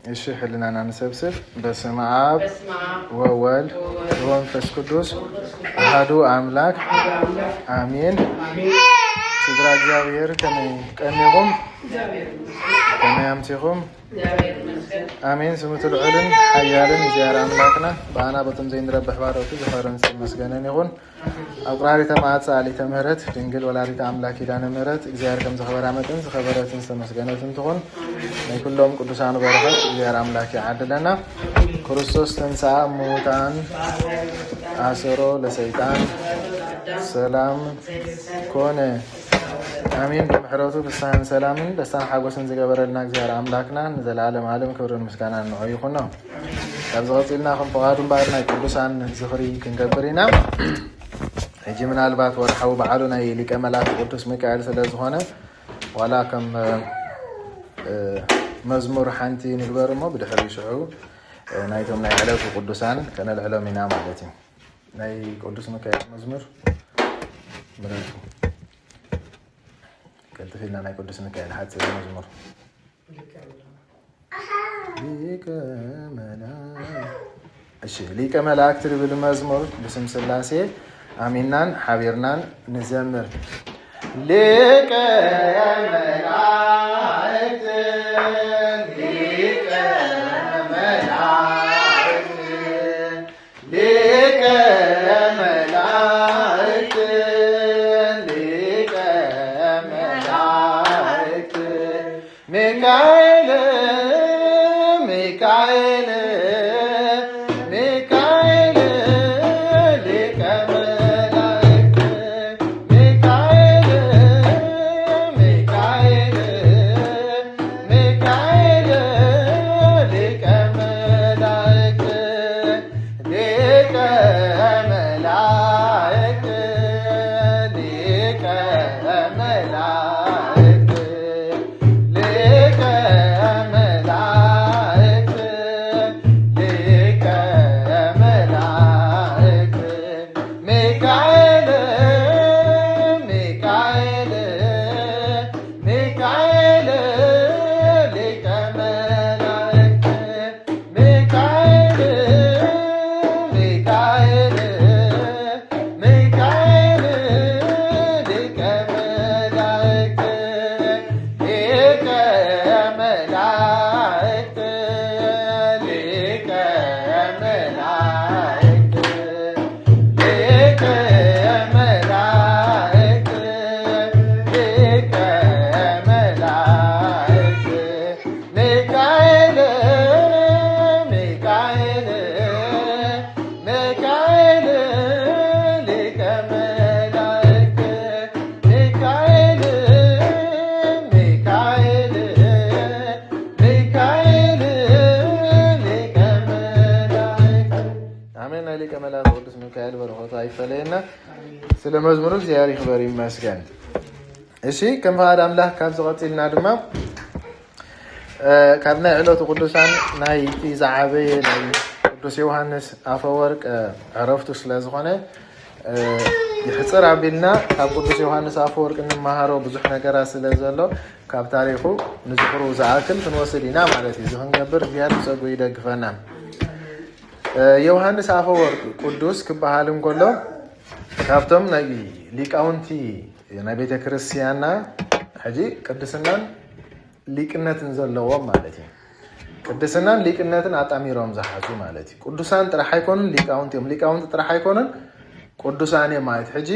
እሺ ሕልናና ንሰብስብ በስመ አብ ወወልድ ወመንፈስ ቅዱስ አሐዱ አምላክ አሜን። ስድራ እግዚአብሔር ከመይ ቀኒኹም ከመይ አምሲኹም አሜን። ስሙት ልዑልን ሓያልን እግዚአብሔር አምላክና በአና በቶም ዘይንረብሕ ባሮቱ ዝፈረንስ መስገነን ይኹን። አቁራሪተ መዓት ሰአሊተ ምህረት ድንግል ወላዲተ አምላክ ኪዳነ ምህረት እግዚአብሔር ከም ዝኸበራ መጠን ዝኸበረትን ዝተመስገነትን ትኹን። ናይ ኩሎም ቅዱሳን በረኸት እግዚአብሔር አምላክ ይዓድለና። ክርስቶስ ተንሥአ እሙታን አሰሮ ለሰይጣን ሰላም ኮነ አሜን። ብምሕረቱ ፍስሓን ሰላምን ደስታን ሓጎስን ዝገበረልና እግዚአብሔር አምላክና ንዘለዓለም ዓለም ክብርን ምስጋናን ንዑ ይኹን። ካብ ዝቐፂልና ከም ፈቃዱ እምበር ናይ ቅዱሳን ዝኽሪ ክንገብር ኢና። ሕጂ ምናልባት ወርሓዊ በዓሉ ናይ ሊቀ መላእክት ቅዱስ ሚካኤል ስለ ዝኾነ ዋላ ከም መዝሙር ሓንቲ ንግበር እሞ ብድሕሪ ሽዑ ናይቶም ናይ ዕለቱ ቅዱሳን ከነልዕሎም ኢና ማለት እዩ። ናይ ቅዱስ ሚካኤል መዝሙር ምረጡ كنتفينا ناي قدس ميكائيل حتى المزمور ليك ملاك تربي المزمور بسم سلاسي امينان حبيرنان نزمر ليك ملاك ليك ملاك ليك ملاك ميكائيل ميكائيل ميكائيل لك ملاك ميكائيل ميكائيل ميكائيل لك ملاك لك ملاك لك ስለ መዝሙሩ እግዚአብሔር ይክበር ይመስገን። እሺ ከም ፈቃድ አምላክ ካብ ዝቐፂልና ድማ ካብ ናይ ዕለቱ ቅዱሳን ናይ ዝዓበየ ናይ ቅዱስ ዮሃንስ አፈወርቅ ዕረፍቱ ስለ ዝኾነ ይሕፅር አቢልና ካብ ቅዱስ ዮሃንስ አፈወርቅ እንመሃሮ ብዙሕ ነገራት ስለ ዘሎ ካብ ታሪኹ ንዝኽሩ ዝኣክል ክንወስድ ኢና ማለት እዩ። ዝክንገብር እግዚአብሔር ብፀጉ ይደግፈና። ዮሃንስ አፈወርቅ ቅዱስ ክበሃል እንከሎ ካብቶም ናይ ሊቃውንቲ ናይ ቤተ ክርስቲያንና ሕጂ ቅድስናን ሊቅነትን ዘለዎም ማለት እዩ። ቅድስናን ሊቅነትን አጣሚሮም ዝሓዙ ማለት እዩ። ቅዱሳን ጥራሕ ኣይኮኑን ሊቃውንቲ እዮም። ሊቃውንቲ ጥራሕ ኣይኮኑን ቅዱሳን እዮም ማለት ሕጂ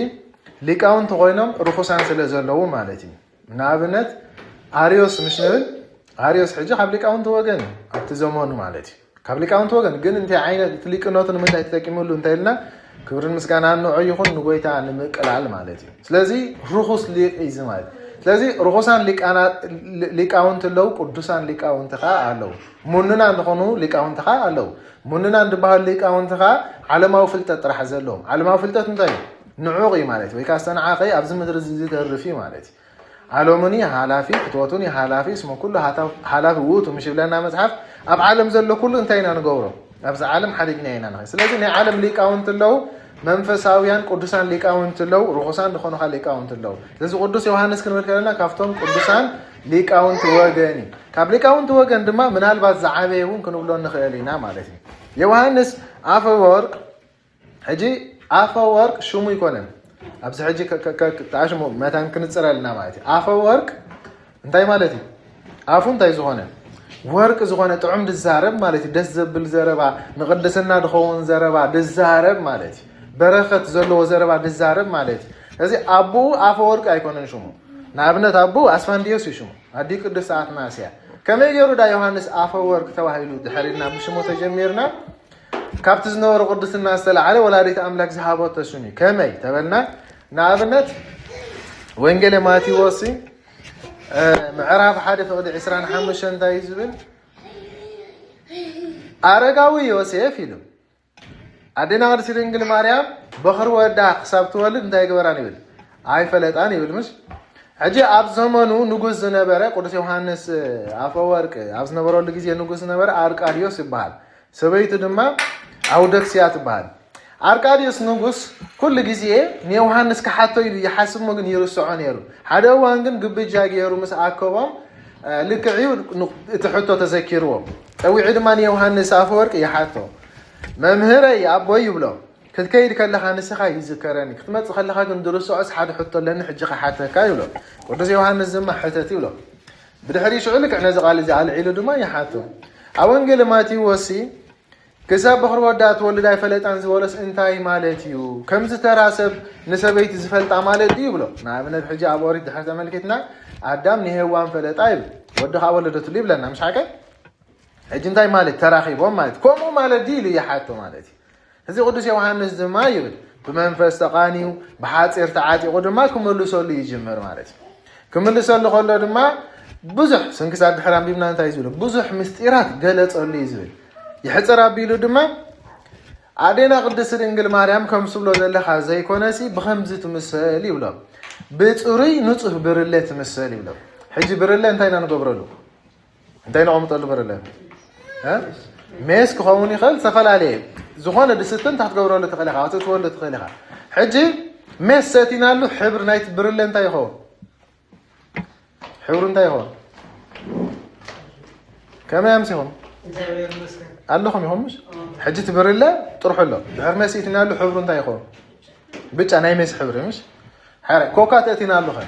ሊቃውንቲ ኮይኖም ርኩሳን ስለ ዘለዉ ማለት እዩ። ንኣብነት አርዮስ ምስ ንብል አርዮስ ሕጂ ካብ ሊቃውንቲ ወገን ኣብቲ ዘመኑ ማለት እዩ። ካብ ሊቃውንቲ ወገን ግን እንታይ ዓይነት ሊቅነቱ ንምንታይ ተጠቂሙሉ እንታይ ኢልና ክብርን ምስጋና ንዑ ይኹን ንጎይታ ንምቅላል ማለት እዩ። ስለዚ ርኩስ ሊቅ እዩ ማለት ስለዚ ርኩሳን ሊቃውንቲ ኣለው፣ ቅዱሳን ሊቃውንቲ ከዓ ኣለው። ሙንናን ዝኾኑ ሊቃውንቲ ከዓ ኣለው። ሙንናን ዝበሃል ሊቃውንቲ ከዓ ዓለማዊ ፍልጠት ጥራሕ ዘለዎም። ዓለማዊ ፍልጠት እንታይ እዩ? ንዑቕ እዩ ማለት ወይ ከዓ ዝተነዓኸ ኣብዚ ምድሪ ዝተርፍ እዩ ማለት እዩ። ዓለሙኒ ሃላፊ ፍትወቱኒ ሃላፊ እስመ ኩሉ ሃላፊ ውእቱ ምሽ ብለና መፅሓፍ። ኣብ ዓለም ዘሎ ኩሉ እንታይ ኢና ንገብሮ? ኣብዚ ዓለም ሓደግና ኢና ንኸ። ስለዚ ናይ ዓለም ሊቃውንቲ ኣለው፣ መንፈሳውያን ቅዱሳን ሊቃውንቲ ኣለው፣ ርኩሳን ዝኾኑካ ሊቃውንቲ ኣለው። ስለዚ ቅዱስ ዮሃንስ ክንብል ከለና ካብቶም ቅዱሳን ሊቃውንት ወገን ካብ ሊቃውንት ወገን ድማ ምናልባት ዝዓበየውን ክንብሎ ንኽእል ኢና ማለት እዩ ዮሐንስ አፈወርቅ ሕጂ አፈወርቅ ሽሙ ይኮነን ኣብዚ ሕጂ ተኣሽሙ መታን ክንፅረልና ማለት እዩ አፈወርቅ እንታይ ማለት እዩ አፉ እንታይ ዝኾነ ወርቅ ዝኾነ ጥዑም ድዛረብ ማለት እዩ ደስ ዘብል ዘረባ ንቅድስና ድኸውን ዘረባ ድዛረብ ማለት እዩ በረኸት ዘለዎ ዘረባ ድዛረብ ማለት እዩ እዚ አቡ አፈወርቅ ኣይኮነን ሽሙ ንኣብነት አቡ አስፋንዲዮስ እዩ ሽሙ ኣዲ ቅዱስ አትናስያ ከመይ ገይሩ ዳ ዮሐንስ አፈወርቅ ተባሂሉ ድሕሪና ብሽሙ ተጀሚርና ካብቲ ዝነበሩ ቅዱስና ዝተለዓለ ወላዲት ኣምላክ ዝሃቦቶ ሽሙ ከመይ ተበልና ንኣብነት ወንጌል ማቴዎስ ምዕራፍ 1 ፍቅዲ 25 እንታይ ዝብል አረጋዊ ዮሴፍ ኢሉ ኣዴና ቅድስት ድንግል ማርያም በኽሪ ወዳ ክሳብ ትወልድ እንታይ ገበራን ይብል ኣይፈለጣን ይብል ምስ ሕጂ ኣብ ዘመኑ ንጉስ ዝነበረ ቅዱስ ዮሐንስ አፈወርቅ ኣብ ዝነበረሉ ግዜ ንጉስ ዝነበረ አርቃዲዮስ ይበሃል ሰበይቱ ድማ አውደክስያ ትበሃል አርቃዲዮስ ንጉስ ኩሉ ግዜ ንዮሐንስ ክሓቶ ኢሉ ይሓስብ ግን ይርስዖ ነይሩ ሓደ እዋን ግን ግብጃ ገይሩ ምስ ኣከቦም ልክዕዩ እቲ ሕቶ ተዘኪርዎም ፀዊዑ ድማ ንዮሐንስ አፈወርቅ ይሓቶ መምህረይ ኣቦይ ይብሎ ክትከይድ ከለኻ ንስኻ ይዝከረኒ ክትመፅእ ከለኻ ግን ድርስዖስ ሓደ ሕቶ ኣለኒ ሕጂ ክሓተካ ይብሎ ቅዱስ ዮሐንስ ድማ ሕተት ይብሎ ብድሕሪ ሽዑ ልክዕ ነዚ ቃል እዚ ኣልዒሉ ድማ ይሓቶ ኣብ ወንጌል ማቴዎስ ክሳብ በኽሪ ወዳ ትወልድ ኣይፈለጣን ዝበሎስ እንታይ ማለት እዩ ከምዚ ተራ ሰብ ንሰበይቲ ዝፈልጣ ማለት እዩ ይብሎ ንኣብነት ሕጂ ኣብ ኦሪት ድሕሪ ተመልኪትና ኣዳም ንሄዋን ፈለጣ ይብል ወዲ ከዓ ወለደትሉ ይብለና ምስ ሓቀ ሕጂ እንታይ ማለት ተራኺቦም ማለት ከምኡ ማለት ድዩ ኢሉ ይሓቶ ማለት እዩ እዚ ቅዱስ ዮሐንስ ድማ ይብል ብመንፈስ ተቃኒዩ ብሓፂር ተዓጢቑ ድማ ክምልሰሉ ይጅምር ማለት እዩ ክምልሰሉ ከሎ ድማ ብዙሕ ስንክሳር ድሕሪ ኣንቢብና እንታይ ዝብሎ ብዙሕ ምስጢራት ገለፀሉ እዩ ዝብል ይሕፅር ኣቢሉ ድማ ኣዴና ቅድስት ድንግል ማርያም ከም ዝብሎ ዘለካ ዘይኮነሲ ብከምዚ ትምሰል ይብሎ ብፅሩይ ንፁህ ብርለ ትምሰል ይብሎ ሕጂ ብርለ እንታይ ኢና ንገብረሉ እንታይ ነቐምጠሉ ብርለ ሜስ ክኸውን ይኽእል ዝተፈላለየ ዝኾነ ድስትን ታትገብረሉ ትኽእል ኢኻ ትወሉ ትኽእል ኢኻ ሕጂ ሜስ ሰቲናሉ ሕብሪ ናይቲ ብርለ እንታይ ይኸውን ሕብሩ እንታይ ይኸውን ከመይ ኣምሲኹም ኣለኹም ኢኹም ምሽ ሕጂ ትብርለ ጥርሑ ኣሎ ድሕሪ ሜስ ሰቲናሉ ሕብሩ እንታይ ይኸውን ብጫ ናይ ሜስ ሕብሪ ምሽ ኮካ ተእቲናሉ ኸ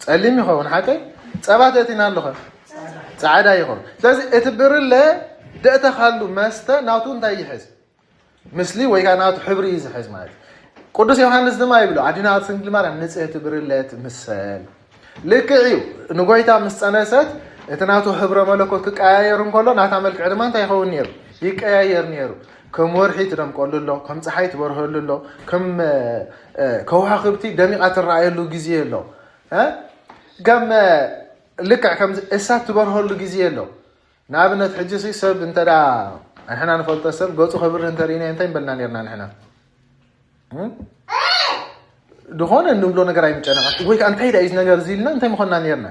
ፀሊም ይኸውን ሓቀይ ፀባ ተእቲናሉ ኸ ፃዕዳ ይኸውን ስለዚ እቲ ብርለ ደእተኻሉ መስተ ናቱ እንታይ ይሕዝ ምስሊ ወይ ከዓ ናቱ ሕብሪ እዩ ዝሕዝ ማለት ቅዱስ ዮሐንስ ድማ ይብሎ ኣዴና ቅድስት ድንግል ማርያም ንፅህቲ ብርለ ትምሰል ልክዕዩ ንጎይታ ምስ ፀነሰት እቲ ናቱ ሕብረ መለኮት ክቀያየር እንከሎ ናታ መልክዕ ድማ እንታይ ይኸውን ነይሩ ይቀያየር ነይሩ ከም ወርሒ ትደምቀሉ ኣሎ ከም ፀሓይ ትበርሀሉ ኣሎ ከም ከዋኽብቲ ደሚቓ ትረኣየሉ ግዜ ኣሎ ከም ልክዕ ከም እሳት ትበርሀሉ ግዜ ኣሎ ንኣብነት ሕጂ ሰብ እንተዳ ንሕና ንፈልጦ ሰብ ገፁ ክብሪ እንተርኢና እንታይ ንበልና ነርና ንሕና ድኾነ እንብሎ ነገር ኣይምጨነቃት ወይ ከዓ እንታይ ዳ እዩ ነገር እዚ ኢልና እንታይ ምኾንና ነርና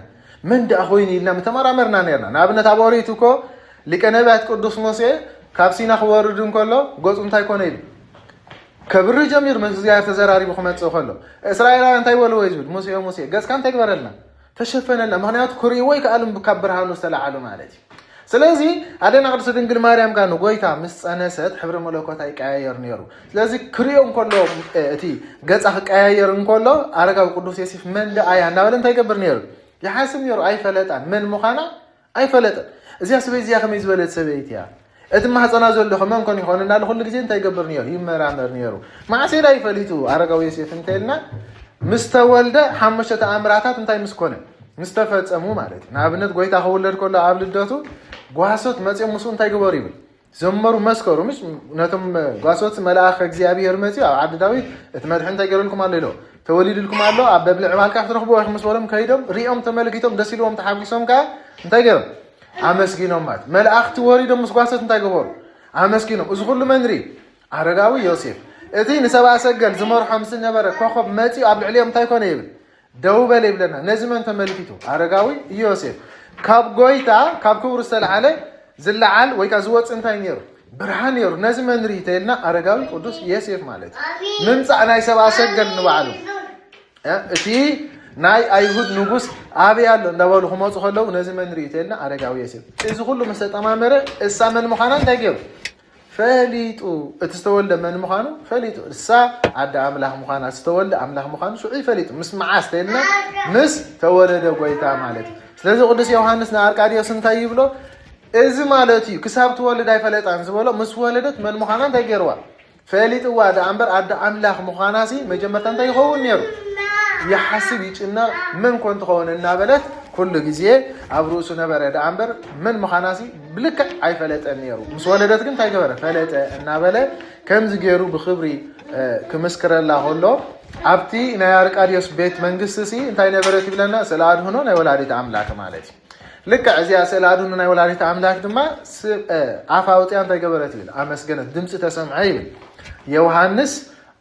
መን ዳኣ ኮይኑ ኢልና ምተመራመርና ነርና ንኣብነት ኣብ ኦሪት እኮ ሊቀ ነቢያት ቅዱስ ሙሴ ካብ ሲና ክወርድ እንከሎ ገፁ እንታይ ኮነ ኢሉ ከብሪ ጀሚሩ ምስ እግዚኣብሔር ተዘራሪቡ ክመፅእ ከሎ እስራኤላውያን እንታይ በልዎ እዩ ዝብል ሙሴ ሙሴ ገፅካ እንታይ ግበረልና ተሸፈነልና ምክንያቱ ክሪኡ ወይ ከኣሉ ካብ ብርሃኑ ዝተላዓሉ ማለት እዩ ስለዚ ኣዴና ቅድስት ድንግል ማርያም ጋር ንጎይታ ምስ ፀነሰት ሕብሪ መለኮት ይቀያየር ነይሩ ስለዚ ክሪኦ እንከሎ እቲ ገፃ ክቀያየር እንከሎ ኣረጋዊ ቅዱስ ዮሴፍ መን ደኣያ እናበለ እንታይ ይገብር ነይሩ ይሓስብ ነይሩ ኣይፈለጣን መን ምዃና ኣይፈለጥን እዚኣ ሰበይቲ እዚኣ ከመይ ዝበለት ሰበይቲ እያ እቲ ማህፀና ዘሎ ከመን ኮን ይኾን እናለ ኩሉ ግዜ እንታይ ይገብር ነይሩ ይመራመር ነይሩ ማዕሴዳ ይፈሊጡ ኣረጋዊ ዮሴፍ እንተልና ምስ ተወልደ 5 ተኣምራታት እንታይ ምስ ኮነ ምስ ተፈፀሙ ማለት እዩ ንኣብነት ጎይታ ክውለድ ከሎ ኣብ ልደቱ ጓሶት መፅኦም ምስኡ እንታይ ግበሩ ይብል ዘመሩ መስከሩ ምስ ነቶም ጓሶት መልኣኽ እግዚኣብሔር መፅኡ ኣብ ዓዲ ዳዊት እቲ መድሒ እንታይ ገይሩልኩም ኣሎ ኢሎ ተወሊድልኩም ኣሎ ኣብ በብልዕ ባልካ ክትረኽብዎ ኢኹም ምስ በሎም ከይዶም ሪኦም ተመልኪቶም ደስ ኢልዎም ተሓጒሶም ከዓ እንታይ ገይሮም ኣመስጊኖም ማለት መላእኽቲ ወሪዶም ምስ ጓሶት እንታይ ገበሩ ኣመስጊኖም እዚ ኩሉ መንሪ ኣረጋዊ ዮሴፍ እቲ ንሰብኣ ሰገል ዝመርሖም ዝነበረ ኮኸብ መፅኡ ኣብ ልዕሊኦም እንታይ ኮነ ይብል ደው በለ ይብለና ነዚ መን ተመልኪቱ ኣረጋዊ ዮሴፍ ካብ ጎይታ ካብ ክብሩ ዝተለዓለ ዝለዓል ወይ ከዓ ዝወፅእ እንታይ ነይሩ ብርሃን ነይሩ ነዚ መንሪ ተይልና ኣረጋዊ ቅዱስ ዮሴፍ ማለት ምምፃእ ናይ ሰብኣ ሰገል ንባዕሉ እቲ ናይ ኣይሁድ ንጉስ ኣብያሎ እንዳበሉ ክመፁ ከለው ነዚ መን ሪኢተልና አረጋዊ ዮሴፍ እዚ ሁሉ መስተጠማመረ እሳ መን ምዃና እንታይ ገይሩ ፈሊጡ እትስተወልደ መን ምዃኑ ፈሊጡ እሳ አዳ አምላክ ምዃና እትስተወልደ አምላክ ምዃኑ ሹዒ ፈሊጡ ምስ መዓስ ተልና ምስ ተወለደ ጎይታ ማለት ስለዚ ቅዱስ ዮሐንስ ንአርቃድዮስ እንታይ ይብሎ እዚ ማለት እዩ ክሳብ ትወልድ ኣይፈለጣን ዝበሎ ምስ ወለደት መን ምዃና እንታይ ገይርዋ ፈሊጥዋ ዳኣምበር አዳ አምላክ ምዃናሲ መጀመርታ እንታይ ይኸውን ነይሩ يحسب يجنا من كنت خون النابلت كل جزية أبروس نبرة دامبر من مخاناسي بلك أي فلت النيرو مسولدت كن تايجبر فلت النابلة كم زجيرو بخبري كمسكر الله هلو أبتي نيارك أريوس بيت منجسسي انتي نبرة تبلنا سلاد هنا نولادي تعملك مالتي لك عزيا سلاد هنا نولادي تعملك دما عفاوتي أنتي جبرة تبل أمس جنت دمس تسمعين يوحنس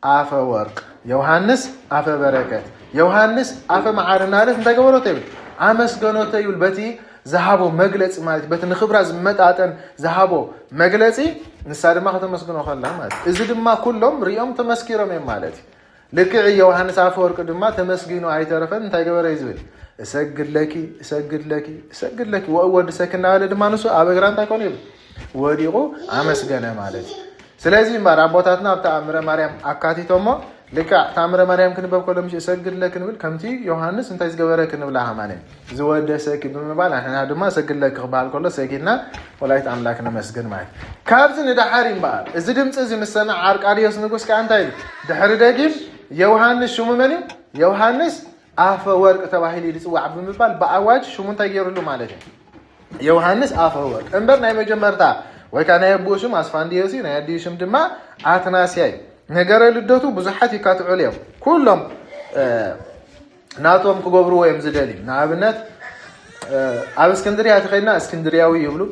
عفا ورق يوحنس عفا بركات يوحنس عفا معارنا لس انت قبلو تبل عمس قنو تيول بتي ذهبو مجلس مالت بت نخبرز متعتن ذهبو مجلسي نسال ما ختم مسكنو خلا مالت إذا دما كلهم ريوم تمسكيرو من مالت لك يوحنس عفا ورق دما تمسكينو عي ترفن انت قبلو يزول اسجد لك وأول سكن على دما نسو أبغران تكون يب وديقو عمس قنا مالت سلازي ما رابطاتنا بتاع أمر مريم أكاتي توما لك تأمر مريم كن بقول مش أسجل لك نقول كم تي يوحنس أنت إزجبرك نقول عمانه زود ساكن بمبالغ إحنا هذا ما سجل لك قبال كله ساكننا ولا يتعامل لك نمسجن معك كابزن ده حريم بقى إذا دمت إذا مثلا عارك أرياس نقول كأنت هاي ده حر داقيم يوحنس شو ممني يوحنس عفوا ورق تواهيلي لسوا عبد المبال بأواج شو من تغير له مالك يوحنس عفوا ورق أمبرنا يمجمرتا وكان يبوشم أسفانديوسي ناديشم دما عتناسياي نجار للدوتو بزحتي كاتو عليهم كلهم ناتهم كجبروا يمزدالي نعبنات أب اسكندرية تخيلنا اسكندرياوي يبلو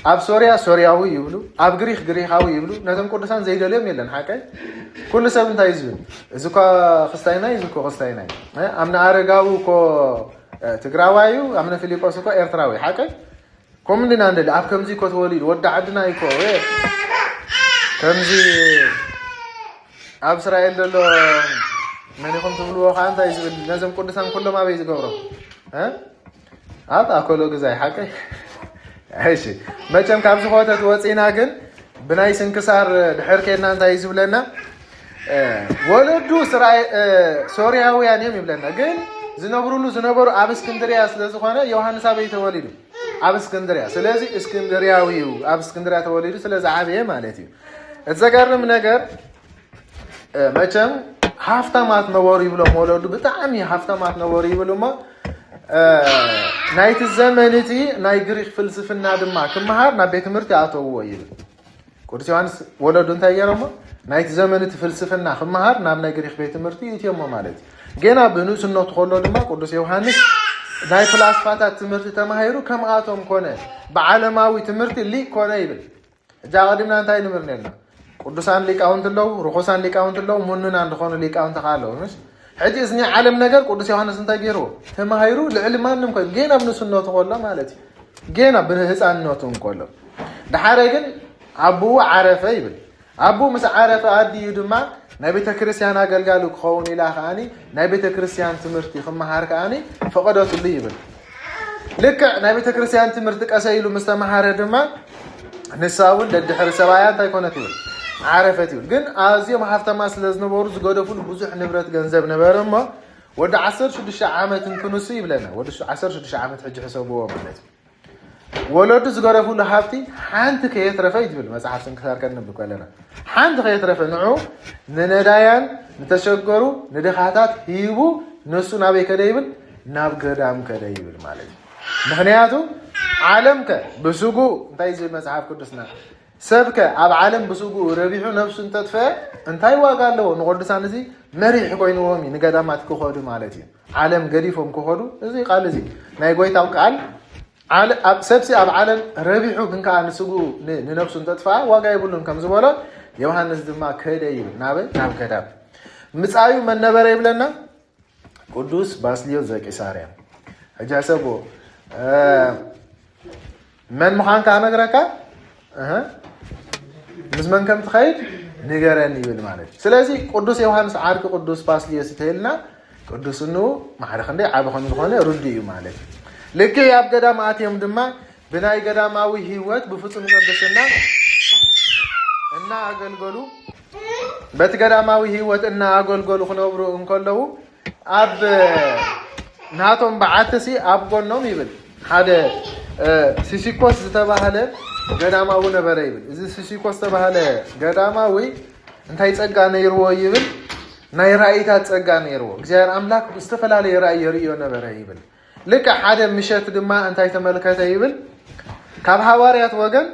أب سوريا سورياوي يبلو أب غريخ غريخاوي يبلو ناتهم كردستان زي داليهم يلن حكاي كل سبب تايزون إذا خستايناي إذا خستايناي أمنا أرجعوا كو تجراويو أمنا فيليبوس كو إرتراوي حكاي كم دينا عندنا أب كمزي كو توليد ودع عندنا يكو كمزي أب إسرائيل دلو من يكون تقولوا خان تايز لازم كردستان كله ما بيز قبره ها هذا أكله جزاي حكي هالشيء ما كم كابز خواتة توصينا جن بناي سنكسر الحركة إن تايز بلنا ولدو سوريا ويعني يبلنا جن زنبرو أب اسكندرية سلازو خانة يوحنس أبي توليدو أب اسكندرية سلازي اسكندرية ويو أب اسكندرية توليدو سلاز عابية مالتي اتذكرنا من نجار مثلا هفته مات نواري بلو مولود بتعمي هفته مات نواري بلو ما نايت الزمانتي ناي غريخ فلسفنا دما كمهار نبيت مرتي عطوه يبل قلت يوحنس ولد انت يرما نايت زمانتي فلسفنا كمهار ناب غريخ بيت مرتي يتيما مالتي جينا بنوس انه تخلو دما قدس يوحنس ناي فلسفات تمرتي تمهيرو كم اتوم كونه بعالماوي تمرتي لي كونه يبل جا قدمنا انت نمرنا قدسان ليك أونت الله رخصان ليك أونت الله مننا عند خون ليك أونت خاله مش حتى إذن عالم نجار قدس يوحنس أنت جيرو هم هيرو العلم ما نمكن جينا بنص النوت والله مالتي جينا بنهس عن النوت كله ده حرجن أبو عرفه يبل أبو مس عرفه عادي يدمع نبي تكريسيان قال قالوا خون إلى خاني نبي تكريسيان تمرتي خم حرك عني فقدت اللي يبل لك نبي تكريسيان تمرتك أسيلو مستمع حرك دمع نساول للدحر سبايان تيكون تقول عرفتي لكن أزيم حفظة ما سلزنا بورز قادة فل بزح نبرة جنزب نبرة ما وده 10 شدش عامة كنوسيب لنا وده 10 شدش عامة حج حسابه ومنت ولود زقارة فل حفتي حنت كيت رفيد بال مسح حسن كثار كنا بقولنا حنت كيت رفيد نوع ندايان نتشجروا ندخاتات هيبو نسو نبي كدايبل نبقدام كدايبل مالك مخنياتو عالمك بسوقو تايزل مسح كدسنا سبك أب عالم بسوقه ربيحه نفسه انت تفا انتاي واقع له نقول سانزي مريح كوينو مي نقدامات كخودو مالتي عالم قريفهم كخودو زي قال زي ناي قوي توقال اب سبسي اب عالم ربيحه كن كان سوقه نفسه انت تفا واقع يبلون كم زبولا يوحنس دما كداي ناب كدا مصايو من نبر يبلنا قدوس باسليو زكيساريا اجاسبو من مخان كان غركا مزمن كم تخيل نجارني بالمعنى. سلاسي قدوس يوحنس عارك قدوس باسليس تهلنا ቅዱስኑ ማዕረኽ እንደ ዓበኹን ዝኾነ ሩዲ እዩ ማለት ልክ ያብ ገዳማት እዮም ድማ ብናይ ገዳማዊ ህይወት ብፍጹም ቅድስና እና አገልግሉ በትገዳማዊ ህይወት እና አገልግሉ ክነብሩ እንከለው አብ ናቶም በዓተሲ አብ ጎኖም ይብል ሓደ ሲሲኮስ ዝተባሃለ ገዳማዊ ነበረ ይብል እዚ ሲሲኮስ ተባሃለ ገዳማዊ እንታይ ጸጋ ነይርዎ ይብል ናይ ራእይታት ጸጋ ነይርዎ እግዚአብሔር አምላክ ዝተፈላለዩ ራእይ የርእዮ ነበረ ይብል ልክ ሓደ ምሸት ድማ እንታይ ተመልከተ ይብል ካብ ሐዋርያት ወገን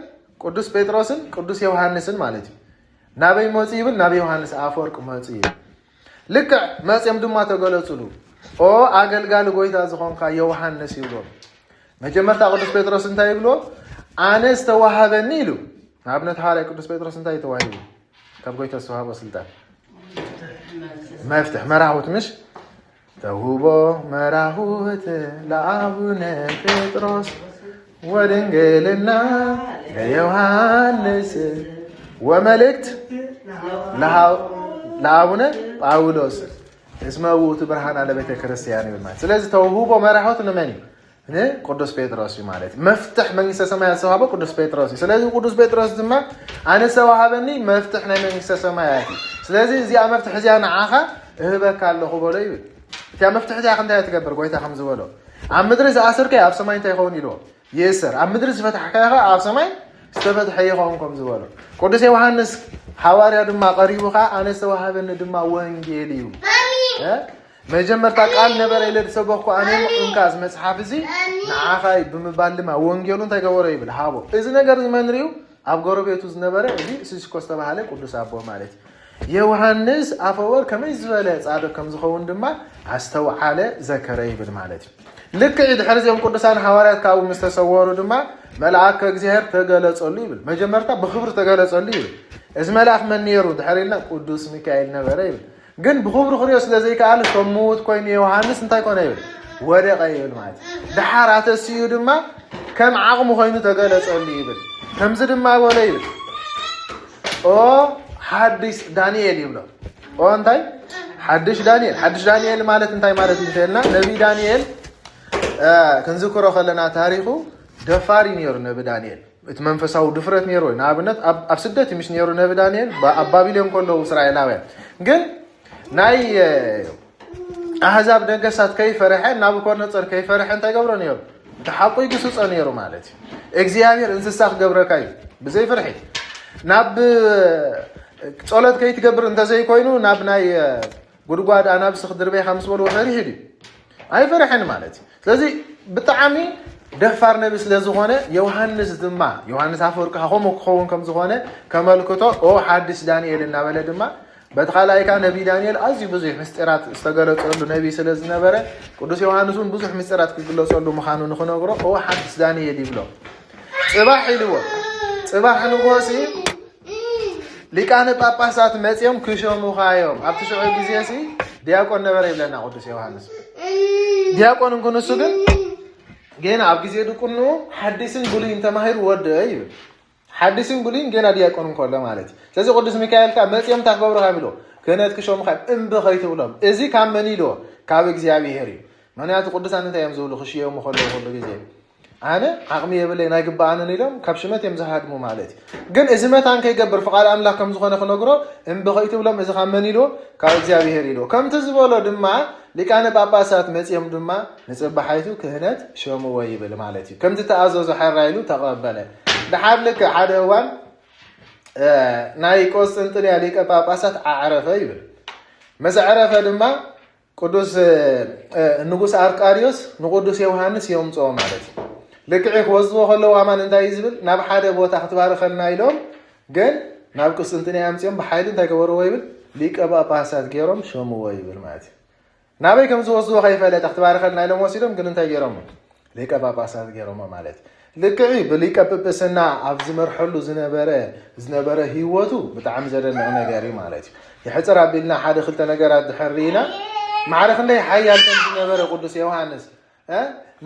ቅዱስ ጴጥሮስን ቅዱስ ዮሐንስን ማለት እዩ ናበይ ሞጽ ይብል ናበይ ዮሐንስ አፈወርቅ ሞጽ ይብል ልክ መጽም ድማ ተገለጹሉ ኦ አገልጋል ጎይታ ዝኾንካ ዮሐንስ ይብሎ መጀመርታ ቅዱስ ጴጥሮስ እንታይ ይብሎ አነስ ተዋሃበኒ ይሉ አብነት ሐዋርያ ቅዱስ ጴጥሮስ እንታይ ተዋሂቡ ካብ ጎይታ ተዋሃበ ስልጣን መፍትሕ መራሁት ምሽ ተውቦ መራሁት ለአቡነ ጴጥሮስ ወድንግልና ለዮሐንስ ወመልእክት ለአቡነ ጳውሎስ እስመ ውእቱ ብርሃነ ለቤተ ክርስቲያን ይብል ስለዚህ ተውቦ መራሁት ለማን ቅዱስ ጴጥሮስ ማለት መፍትሕ መንግስተ ሰማያት ሰዋበ ቅዱስ ጴጥሮስ ስለዚህ ቅዱስ ጴጥሮስ ድማ አነ ሰዋሃበኒ መፍትሕ ናይ መንግስተ ሰማያት ስለዚህ እዚኣ መፍትሕ እዚኣ ንዓኻ እህበካ ኣለኹ በሎ ይብል እታ መፍትሕ እዚኣ እንታይ ትገብር ጎይታ ከም ዝበሎ ኣብ ምድሪ ዝኣስርከ ኣብ ሰማይ እንታይ ይኸውን ኢልዎ ይእሰር ኣብ ምድሪ ዝፈትሕካ ኣብ ሰማይ ዝተፈትሐ ይኸውን ከም ዝበሎ ቅዱስ ዮሐንስ ሐዋርያ ድማ ቀሪቡኻ አነ ሰዋሃበኒ ድማ ወንጌል እዩ መጀመርታ ቃል ነበረ ኢለ ተሰበኩ ኣነ እንካዝ መጽሓፍ እዚ ንዓኻይ ብምባል ድማ ወንጌሉ እንታይ ገበሮ ይብል ሃቦ እዚ ነገር ዝመንሪዩ ኣብ ጎረቤቱ ዝነበረ እዚ ሲስኮስ ተባሃለ ቅዱስ አቦ ማለት ዮሐንስ አፈወር ከመይ ዝበለ ጻድቅ ከም ዝኸውን ድማ አስተውዓለ ዘከረ ይብል ማለት ልክ ድሕሪ ዚኦም ቅዱሳን ሐዋርያት ካብ ምስተሰወሩ ድማ መልአክ እግዚአብሔር ተገለጸሉ ይብል መጀመርታ ብክብር ተገለጸሉ ይብል እዚ መልአክ መን ነይሩ ድሕሪልና ቅዱስ ሚካኤል ነበረ ይብል ግን ብክብር ክሪኦ ስለዘይከኣል ከሙት ኮይኑ ዮሐንስ እንታይ ኮነ ይብል ወደቀ ይብል ማለት ድሓር ኣተስዩ ድማ ከም ዓቕሙ ኮይኑ ተገለጸሉ ይብል ከምዚ ድማ በለ ይብል ኦ ሓድሽ ዳንኤል ይብሎ ኦ እንታይ ሓድሽ ዳንኤል ማለት እንታይ ማለት እንተልና ነቢ ዳንኤል ክንዝክሮ ከለና ታሪኹ ደፋሪ ነይሩ ነቢ ዳንኤል እቲ መንፈሳዊ ድፍረት ነይሩ ንኣብነት ኣብ ስደት ምሽ ነይሩ ነቢ ዳንኤል ኣብ ባቢሎን ከለዉ እስራኤላውያን ግን ናይ አሕዛብ ነገስታት ከይፈረሐ ናቡከደነፆር ከይፈረሐ እንታይ ገብሮ ነይሩ ተሓቁ ይግስጾ ነይሩ ማለት እግዚአብሔር እንስሳ ክገብረካ እዩ ብዘይ ፍርሒ ናብ ጸሎት ከይትገብር እንተዘይ ኮይኑ ናብ ናይ ጉድጓድ ኣናብስ ክድርበይ ከም ዝበልዎ ፈሪሕ እዩ ኣይፈረሐን ማለት ስለዚ ብጣዕሚ ደፋር ነቢ ስለ ዝኾነ ዮሐንስ ድማ ዮሐንስ አፈወርቅ ከምኡ ክኸውን ከም ዝኾነ ከመልክቶ ኦ ሓድሽ ዳንኤል እናበለ ድማ በተኻላይካ ነቢ ዳንኤል ኣዝዩ ብዙሕ ምስጢራት ዝተገለጸሉ ነቢ ስለ ዝነበረ ቅዱስ ዮሐንስ እውን ብዙሕ ምስጢራት ክግለጸሉ ምዃኑ ንኽነግሮ ኦ ሓድሽ ዳንኤል ይብሎ ጽባሕ ኢልዎ ጽባሕ ንጎሲ ሊቃነ ጳጳሳት መጽዮም ክሾሙኻዮም ኣብቲ ሽዑ ግዜ ሲ ዲያቆን ነበረ ይብለና ቅዱስ ዮሐንስ ዲያቆን እንኩንሱ ግን ኣብ ግዜ ድቁኑ ሓዲስን ብሉይን ተማሂሩ ወደ ይብል ሓዲስን ብሉይን ገና ዲያቆን እንከሎ ማለት ስለዚ ቅዱስ ሚካኤል ካ መጽዮም ታክገብሩ ካብሎ ክህነት ክሾሙኻ እምቢ ከይትብሎም እዚ ካብ መን ኢልዎ ካብ እግዚአብሔር እዩ ምክንያቱ ቅዱሳን እንታይ እዮም ዝብሉ ክሽየሙ ከለዉ ኩሉ ግዜ ኣነ ዓቕሚ የብለይ ናይ ግባኣንን ኢሎም ካብ ሽመት እዮም ዝሃድሙ ማለት ግን እዚ መታን ከይገብር ፍቃድ ኣምላኽ ከም ዝኾነ ክነግሮ እምቢ ከይትብሎም እዚ ካብ መን ኢልዎ ካብ እግዚአብሔር ኢልዎ ከምቲ ዝበሎ ድማ ሊቃነ ጳጳሳት መጽዮም ድማ ንጽባሓይቱ ክህነት ሾምዎ ይብል ማለት እዩ ከምቲ ተኣዘዞ ሓራ ኢሉ ተቐበለ ድሓር ልክ ሓደ እዋን ናይ ቆስጥንጥንያ ሊቀ ጳጳሳት ኣዕረፈ ይብል መሰዕረፈ ድማ ቅዱስ ንጉስ አርቃሪዮስ ንቅዱስ ዮሐንስ የምጽኦ ማለት ልክዕ ክወዝዎ ከለዉ ኣማን እንታይ ዝብል ናብ ሓደ ቦታ ክትባረኸልና ኢሎም ግን ናብ ቆስጥንጥንያ ኣምጽኦም ብሓይሊ እንታይ ገበርዎ ይብል ሊቀ ጳጳሳት ገይሮም ሾምዎ ይብል ማለት ናበይ ከም ዝወስድዎ ከይፈለጠ ክትባረኸልና ኢሎም ወሲዶም ግን እንታይ ገይሮም ሊቀ ጳጳሳት ገይሮም ማለት ልክዕ ብሊቀ ጵጵስና ኣብ ዝመርሐሉ ዝነበረ ህይወቱ ብጣዕሚ ዘደንቕ ነገር እዩ ማለት እዩ ይሕፅር ኣቢልና ሓደ ክልተ ነገራት ድሕሪና ማዕረኽ እንደይ ሓያል ከም ዝነበረ ቅዱስ ዮሐንስ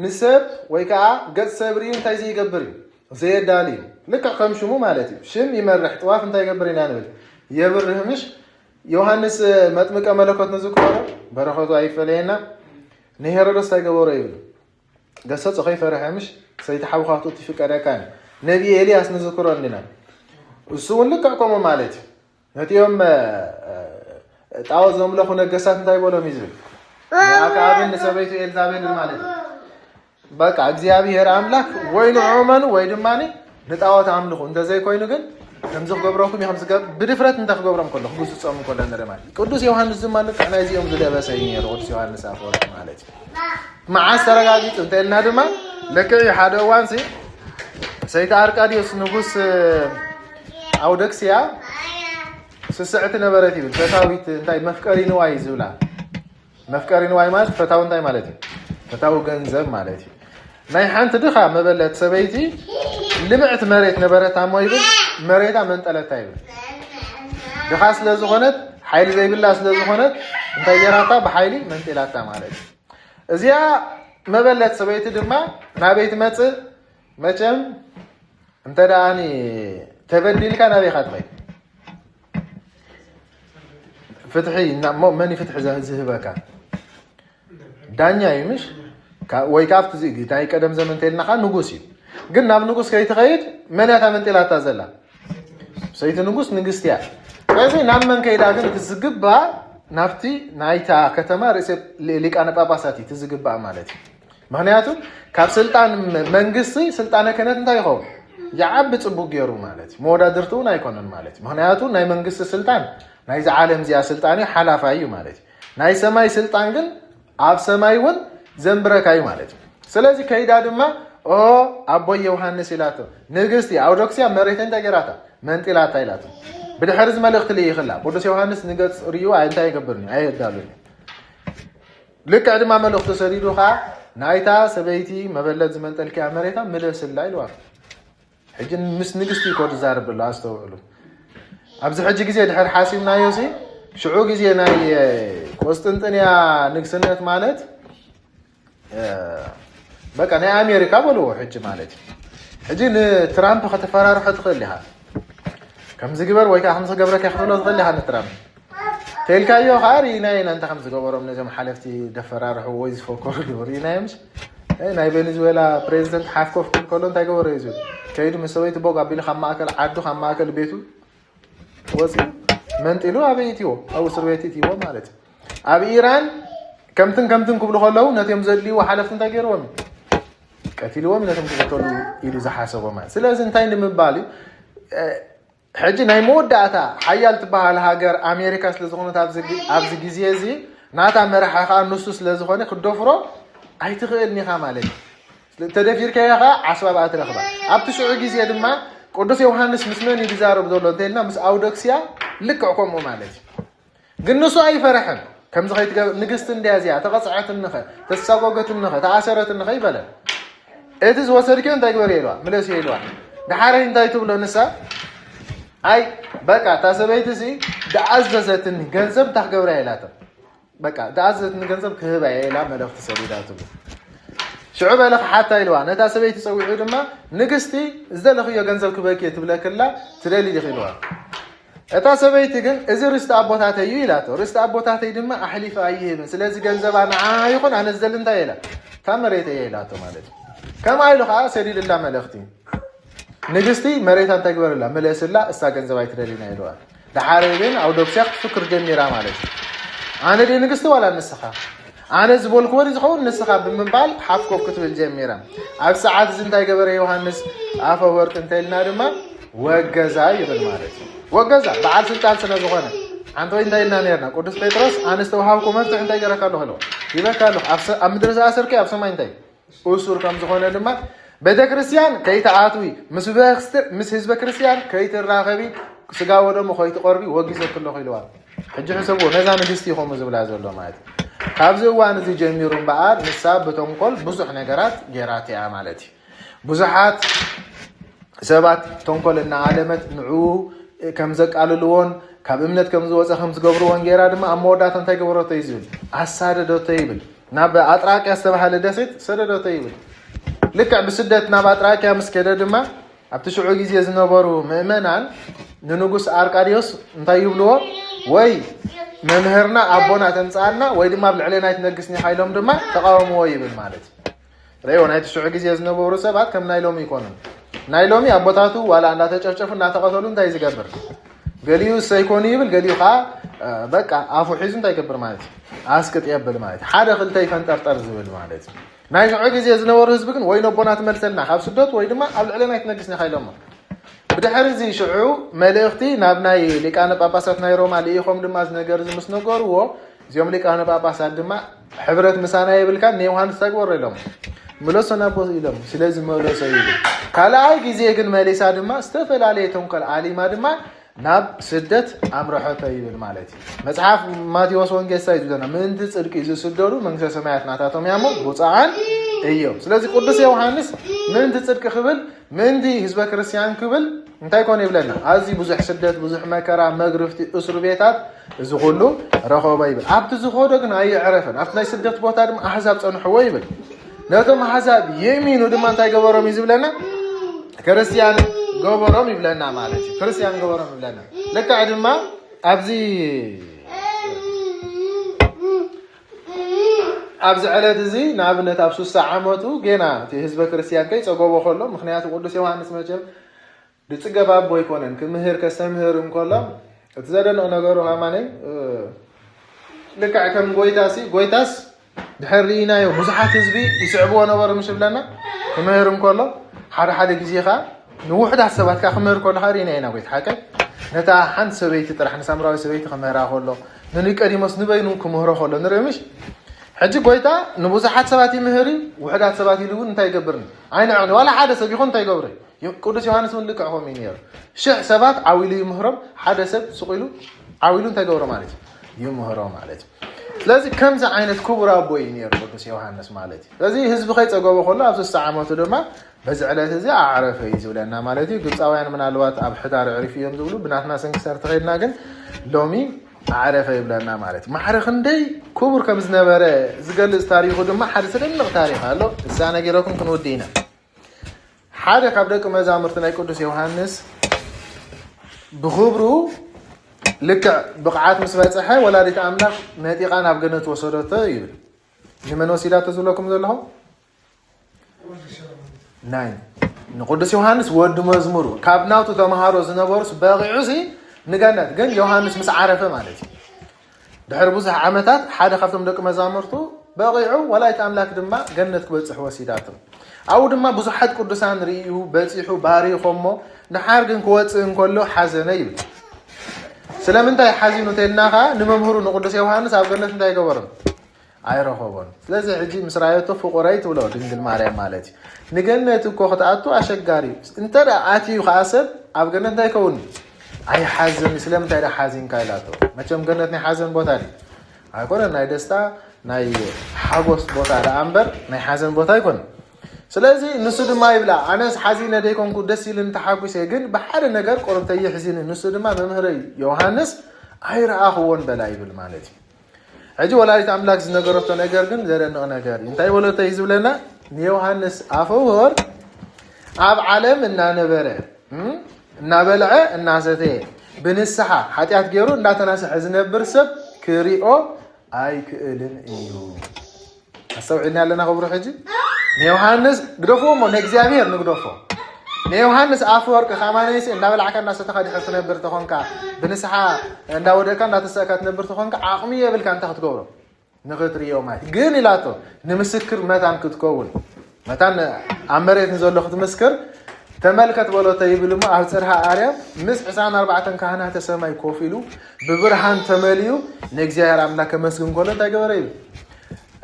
ንሰብ ወይ ከዓ ገጽ ሰብሪ እንታይ ዘይገብር እዩ ዘየዳሊ ልክዕ ከም ሽሙ ማለት እዩ ሽም ይመርሕ ጥዋፍ እንታይ ይገብር ኢና ንብል የብርህ ምሽ ዮሐንስ መጥምቀ መለኮት ንዝክሮ በረኸቱ ኣይፈለየና ንሄሮዶስ ታይገበሮ ይብሉ ገሰጽ ኸይፈረሐምሽ ሰይተሓውኻቱ ትፍቀደካን ነቢ ኤልያስ ንዝክሮ እንዲና እሱ እውን ልክዕ ከምኡ ማለት እዩ ነቲኦም ጣዖት ዘምለኹ ነገሳት እንታይ በሎም እዩ ዝብል ንኣክዓብን ንሰበይቱ ኤልዛቤል ማለት እዩ በቃ እግዚአብሔር አምላክ ወይ ንዑመኑ ወይ ድማኒ ንጣዖት አምልኹ እንደዘይኮይኑ ግን ከምዚ ክገብረኩም ከም ዝገብር ብድፍረት እንተክገብሮም ከሎ ክግስፆም ከሎ ንርኢ ማለት ቅዱስ ዮሐንስ ድማ ልክዕ ናይ እዚኦም ዝለበሰ እዩ ነይሩ ቅዱስ ዮሐንስ አፈወርቅ ማለት እዩ መዓዝ ተረጋጊፁ እንተኢልና ድማ ልክዕ ሓደ እዋን ሰይጣ አርቃዲዮስ ንጉስ ኣውደክስያ ስስዕቲ ነበረት ይብል ፈታዊት እንታይ መፍቀሪ ንዋይ ዝብላ መፍቀሪ ንዋይ ማለት ፈታዊ እንታይ ማለት እዩ ፈታዊ ገንዘብ ማለት እዩ ናይ ሓንቲ ድኻ መበለት ሰበይቲ ልምዕት መሬት ነበረታ እሞ ይብል መሬታ መንጠለታ ይብል ድኻ ስለ ዝኾነት ሓይሊ ዘይብላ ስለ ዝኾነት እንታይ ጌራታ ብሓይሊ መንጢላታ ማለት እዩ እዚኣ መበለት ሰበይቲ ድማ ናበይ ትመፅእ መቸም እንተደኣኒ ተበዲልካ ናበይካ ትኸይድ ፍትሒ መን ፍትሒ ዝህበካ ዳኛ እዩ ምሽ ወይ ካብቲ ናይ ቀደም ዘመን እንተኢልናኻ ንጉስ እዩ ግን ናብ ንጉስ ከይትኸይድ መን እያ መንጢላታ ዘላ ሰይቲ ንጉስ ንግስቲ እያ ስለዚ ናብ መን ከይዳ ግን ትዝግባእ ናብቲ ናይታ ከተማ ርእሰ ሊቃነ ጳጳሳት እዩ ትዝግባእ ማለት እዩ ምክንያቱ ካብ ስልጣን መንግስቲ ስልጣነ ክህነት እንታይ ይኸውን ይዓቢ ፅቡቅ ገይሩ ማለት እዩ መወዳድርቲ እውን ኣይኮነን ማለት እዩ ምክንያቱ ናይ መንግስቲ ስልጣን ናይዚ ዓለም እዚኣ ስልጣን እዩ ሓላፋ እዩ ማለት እዩ ናይ ሰማይ ስልጣን ግን ኣብ ሰማይ እውን ዘንብረካ እዩ ማለት እዩ ስለዚ ከይዳ ድማ ኣቦይ ዮሐንስ ኢላቶ ንግስቲ ኣውዶክስያ መሬት እንታይ ጌራታ መንጢላታ ኢላቶ ብድሕሪ እዚ መልእክቲ ልይኽላ ቅዱስ ዮሐንስ ንገፅ ርዩ እንታይ ይገብርኒ ኣየዳሉኒ ልክዕ ድማ መልእክቲ ሰዲዱ ከዓ ናይታ ሰበይቲ መበለት ዝመንጠልክያ መሬታ ምለስላ ኢልዋ ሕጂ ምስ ንግስቲ ይኮ ዝዛርብ ኣሎ ኣስተውዕሉ ኣብዚ ሕጂ ግዜ ድሕሪ ሓሲብናዮ ሽዑ ግዜ ናይ ቆስጥንጥንያ ንግስነት ማለት በቃ ናይ ኣሜሪካ በልዎ ሕጂ ማለት እዩ ሕጂ ንትራምፕ ከተፈራርሖ ትኽእል ኢኻ ከምዚ ግበር ወይ ከዓ ከምዚ ገብረካ ክትብሎ ትኽእል ኢኻ ንትራምፕ ተልካዮ ከዓ ርኢናዮ ኢና እንታይ ከም ዝገበሮም ነዞም ሓለፍቲ ደፈራርሑ ወይ ዝፈከሩሉ ርኢናዮምሽ ናይ ቬኔዙዌላ ፕሬዚደንት ሓፍኮፍ ከሎ እንታይ ገበሮ እዩ ዝብል ከይዱ ምስ ሰበይቲ ቦግ ኣቢሉ ካብ ማእከል ዓዱ ካብ ማእከል ቤቱ ወፂኡ መንጢሉ ኣበይ እትዎ ኣብ እስር ቤት እትዎ ማለት እዩ ኣብ ኢራን ከምትን ክብሉ ከለዉ ነቶም ዘድልይዎ ሓለፍቲ እንታይ ገይርዎም ቀቲልዎም ነቶም ክቀተሉ ኢሉ ዝሓሰቦ ማለት ስለዚ እንታይ ንምባል እዩ ሕጂ ናይ መወዳእታ ሓያል ትበሃል ሃገር ኣሜሪካ ስለዝኾነት ኣብዚ ግዜ እዚ ናታ መራሓ ከዓ ንሱ ስለዝኾነ ክደፍሮ ኣይትኽእልኒ ኢኻ ማለት እዩ ተደፊርካዮ ከዓ ዓስባ በኣ ትረኽባ ኣብቲ ሽዑ ግዜ ድማ ቅዱስ ዮሐንስ ምስ መን እዩ ዝዛረብ ዘሎ እንተኢልና ምስ ኣውዶክስያ ልክዕ ከምኡ ማለት እዩ ግን ንሱ ኣይፈርሕን ከምዚ ከይትገብር ንግስቲ እንድያ እዚኣ ተቐፅዐት እንኸ ተሳጎገት እንኸ ተኣሰረት እንኸ ይበለን እቲ ዝወሰድክዮ እንታይ ግበር የልዋ ምለስ የልዋ ድሓረይ እንታይ ትብሎ ንሳ ኣይ በቃ እታ ሰበይቲ እዚ ደኣዘዘትኒ ገንዘብ እንታይ ክገብራ የላቶ በቃ ደኣዘዘትኒ ገንዘብ ክህባ የላ መልእኽቲ ሰዲዳ ትብሎ ሽዑ በለኽ ሓታ ኢልዋ ነታ ሰበይቲ ፀዊዑ ድማ ንግስቲ ዝደለኽዮ ገንዘብ ክበክየ ትብለክላ ትደሊ ዲኽ ኢልዋ እታ ሰበይቲ ግን እዚ ርስቲ ኣቦታተይ እዩ ኢላቶ ርስቲ ኣቦታተይ ድማ ኣሕሊፈ ኣይህብን ስለዚ ገንዘባ ንዓ ይኹን ኣነ ዝደሊ እንታይ ኢላ እታ መሬት እየ ኢላቶ ማለት እዩ ከምኣ ኢሉ ከዓ ሰዲድላ መልእኽቲ ንግስቲ መሬታ እንታይ ግበርላ መለስላ እሳ ገንዘብ ኣይትደሊና ኢልዋ ድሓረ ግን ኣውዶክስያ ክትፍክር ጀሚራ ማለት እዩ ኣነ ደ ንግስቲ ዋላ ንስኻ ኣነ ዝበልክዎ ዝኸውን ንስኻ ብምባል ሓፍኮፍ ክትብል ጀሚራ ኣብ ሰዓት እዚ እንታይ ገበረ ዮሐንስ ኣፈወርቅ እንተኢልና ድማ ወገዛ ይብል ማለት እዩ ወገዛ በዓል ስልጣን ስለ ዝኾነ ሓንቲ ወይ እንታይ ኢልና ነርና ቅዱስ ጴጥሮስ ኣነ ዝተውሃብኩ መፍትሒ እንታይ ገረካ ኣለኹ ኢልዎ ይበካ ኣለኹ ኣብ ምድሪ ዝኣሰርክዮ ኣብ ሰማይ እንታይ እሱር ከም ዝኾነ ድማ ቤተ ክርስቲያን ከይተኣትዊ ምስ ህዝበ ክርስቲያን ከይትራኸቢ ስጋ ወደሞ ከይትቆርቢ ወጊዘት ኣለኹ ኢልዋ ሕጂ ሕሰብዎ ነዛ ንግስቲ ይኸሙ ዝብላ ዘሎ ማለት እዩ ካብዚ እዋን እዚ ጀሚሩ እምበኣር ንሳ ብተንኮል ብዙሕ ነገራት ጌራት እያ ማለት እዩ ብዙሓት ሰባት ተንኮል እናዓለመት ንዕኡ ከም ዘቃልልዎን ካብ እምነት ከም ዝወፀ ከም ዝገብርዎን ጌራ ድማ ኣብ መወዳእታ እንታይ ገበረቶ እዩ ዝብል ኣሳደዶቶ ይብል ናብ ኣጥራቅያ ዝተባሃለ ደሴት ሰደዶቶ ይብል ልክዕ ብስደት ናብ ኣጥራቅያ ምስ ከደ ድማ ኣብቲ ሽዑ ግዜ ዝነበሩ ምእመናን ንንጉስ ኣርቃዲዮስ እንታይ ይብልዎ ወይ መምህርና ኣቦና ተንጻልና ወይ ድማ ብልዕለና ይትነግስኒ ሓይሎም ድማ ተቃወምዎ ይብል ማለት ረዮ ናይ ትሽዑ ግዜ ዝነበሩ ሰባት ከም ናይ ሎሚ ይኮኑን ናይ ሎሚ ኣቦታቱ ዋላ እንዳተጨፍጨፉ እናተቀተሉ እንታይ ዝገብር ገሊዩ ሰይኮን ይብል ገሊዩ ካ በቃ አፉ ሒዙ እንታይ ይገብር ማለት አስቅጥ ይብል ማለት ሓደ ክልተ ይፈንጠርጠር ዝብል ማለት ናይ ትሽዑ ግዜ ዝነበሩ ህዝብ ግን ወይ ነቦና ተመልሰልና ካብ ስደት ወይ ድማ ኣብ ልዕለና ይትነግስኒ ሓይሎም بدحر زي شعو ملختي نابناي لكان باباسات ناي روما ليخوم دما زنجر زمس نغورو زيوم لكان باباسات دما حبرت مسانا يبلكان نيوهان تغور لهم ملوسنا بو يلم سلاز مولوس يلم كالاي غزي ግን መሌሳ ድማ استفلالي ተንከል ዓሊማ ድማ ናብ ስደት አምረሐተ ይብል ማለት መጽሐፍ ማቴዎስ ወንጌል ሳይዙና ምንት ጽድቅ ይዝስደሩ መንግስተ ሰማያት ናታቶም ያሞ ቦጻዓን እዮም ስለዚህ ቅዱስ ዮሐንስ ምንት ጽድቅ ክብል ምንት ህዝበ ክርስቲያን ክብል እንታይ ኮን ይብለና አዚ ብዙሕ ስደት ብዙሕ መከራ መግርፍቲ እስሩ ቤታት እዚ ሁሉ ረኸበ ይብል ኣብቲ ዝኾዶ ግን ኣይዕረፈን ኣብቲ ናይ ስደት ቦታ ድማ አሕዛብ ጸንሕዎ ይብል ነቶም አሕዛብ የሚኑ ድማ እንታይ ገበሮም ይዝብለና ክርስቲያን ገበሮም ይብለና ማለት ክርስቲያን ገበሮም ይብለና ለካ ድማ ኣብዚ ዕለት እዚ ናብነት ኣብ 3 ዓመቱ ገና እቲ ህዝበ ክርስቲያን ከይ ጸጎቦ ከሎ ምክንያቱ ቅዱስ ዮሐንስ መቸም ድጽገባቦ ይኮነን ክምህር ከስተምህር እንከሎ እቲ ዘደነቕ ነገሩ ሃማነይ ለካ ከም ጎይታስ ድሕሪናዮ ብዙሓት ህዝቢ ይስዕብዎ ነበሩ ምሽብለና ክምህር እንከሎ ሓደ ግዜኻ ንውሕዳት ሰባት ክምህር ከሎ ኸሪና ኢና ጎይታ ሓቀይ ነታ ሓንቲ ሰበይቲ ጥራሕ ንሳምራዊ ሰበይቲ ክምህራ ከሎ ንኒቆዲሞስ ንበይኑ ክምህሮ ከሎ ንርምሽ ሕጂ ጎይታ ንብዙሓት ሰባት ይምህሪ ውሕዳት ሰባት ይልውን እንታይ ይገብርኒ ኣይንዕኒ ዋላ ሓደ ሰብ ይኹን እንታይ ይገብር ቅዱስ ዮሐንስ ምን ልክዕኹም እዩ ነይሩ ሽሕ ሰባት ዓዊሉ ይምህሮም ሓደ ሰብ ስቂሉ ዓዊሉ እንታይ ይገብሮ ማለት ይምህሮ ማለት ስለዚህ ከምዚ ዓይነት ክቡር ኣቦ እዩ ነይሩ ቅዱስ ዮሐንስ ማለት ስለዚህ ህዝቢ ከይፀገቦ ከሎ ኣብ 3 ዓመቱ ድማ በዚ ዕለት እዚ ኣዕረፈ እዩ ዝብለና ማለት እዩ ግብፃውያን ምናልባት ኣብ ሕዳር ዕሪፍ እዮም ዝብሉ ብናትና ስንክሳር ተኸይድና ግን ሎሚ ኣዕረፈ ይብለና ማለት ማሕረኽ እንደይ ክቡር ከም ዝነበረ ዝገልጽ ታሪኹ ድማ ሓደ ስደንቕ ታሪኽ ኣሎ እዛ ነገረኩም ክንወዲ ኢና ሓደ ካብ ደቂ መዛሙርቲ ናይ ቅዱስ ዮሐንስ ብኽብሩ ልክዕ ብቕዓት ምስ በፅሐ ወላዲት ኣምላኽ ነጢቓ ናብ ገነት ወሰደቶ ይብል ንመን ወሲዳቶ ዝብለኩም ዘለኹም ናይ ንቅዱስ ዮሐንስ ወዲ መዝሙሩ ካብ ናቱ ተማሃሮ ዝነበሩስ በቂዑሲ ንገነት ግን ዮሐንስ ምስ ዓረፈ ማለት እዩ ድሕሪ ብዙሕ ዓመታት ሓደ ካብቶም ደቂ መዛሙርቱ በቂዑ ወላዲት ኣምላኽ ድማ ገነት ክበፅሕ ወሲዳቶ ኣብኡ ድማ ብዙሓት ቅዱሳን ርእዩ በፂሑ ባሪኾሞ ድሓር ግን ክወፅእ እንከሎ ሓዘነ ይብል ስለምንታይ ሓዚኑ ተልናኻ ንመምህሩ ንቅዱስ ዮሐንስ ኣብ ገነት እንታይ ገበሮም ኣይረኸቦን ስለዚ ሕጂ ምስ ራእየቶ ፍቁረይ ትብሎ ድንግል ማርያም ማለት እዩ ንገነት እኮ ክትኣቱ ኣሸጋሪ እንተዳ ኣትዩ ከኣሰብ ኣብ ገነት እንታይ ይከውን ኣይሓዝን ስለምንታይ ዳ ሓዚንካ ኢላቶ መቸም ገነት ናይ ሓዘን ቦታ ዲ ኣይኮነን ናይ ደስታ ናይ ሓጎስ ቦታ ዳ እምበር ናይ ሓዘን ቦታ ኣይኮነ ስለዚ ንሱ ድማ ይብላ ኣነስ ሓዚነ ደይኮንኩ ደስ ኢልን ተሓጒሰ ግን ብሓደ ነገር ቆርብተይ ሕዚን ንሱ ድማ መምህረይ ዮሐንስ ኣይረኣኽዎን በላ ይብል ማለት እዩ ሕጂ ወላዲት ኣምላክ ዝነገረቶ ነገር ግን ዘደንቕ ነገር እንታይ ወለተ እዩ ዝብለና ንዮሐንስ ኣፈወርቅ ኣብ ዓለም እናነበረ እናበልዐ እናሰተየ ብንስሓ ሓጢኣት ገይሩ እንዳተናስሐ ዝነብር ሰብ ክሪኦ ኣይክእልን እዩ ኣስተውዒልና ኣለና ክብሩ ሕጂ ንዮሐንስ ግደፎሞ ንእግዚኣብሔር ንግደፎ ንዮሐንስ ኣፈወርቅ ኻማነይሲ እንዳበልዓካ እናሰተኻ ድሕር ትነብር ተኾንካ ብንስሓ እንዳወደካ እንዳተሰእካ ትነብር ተኾንካ ዓቕሚ የብልካ እንታይ ክትገብሮ ንኽትሪኦ ማለት ግን ኢላቶ ንምስክር መታን ክትከውን መታን ኣብ መሬት ንዘሎ ክትምስክር ተመልከት በሎተ ይብል እሞ ኣብ ፅርሐ ኣርያም ምስ 24 ካህናተ ሰማይ ኮፍ ኢሉ ብብርሃን ተመልዩ ንእግዚኣብሔር ኣምላክ ከመስግን ከሎ እንታይ ገበረ ይብል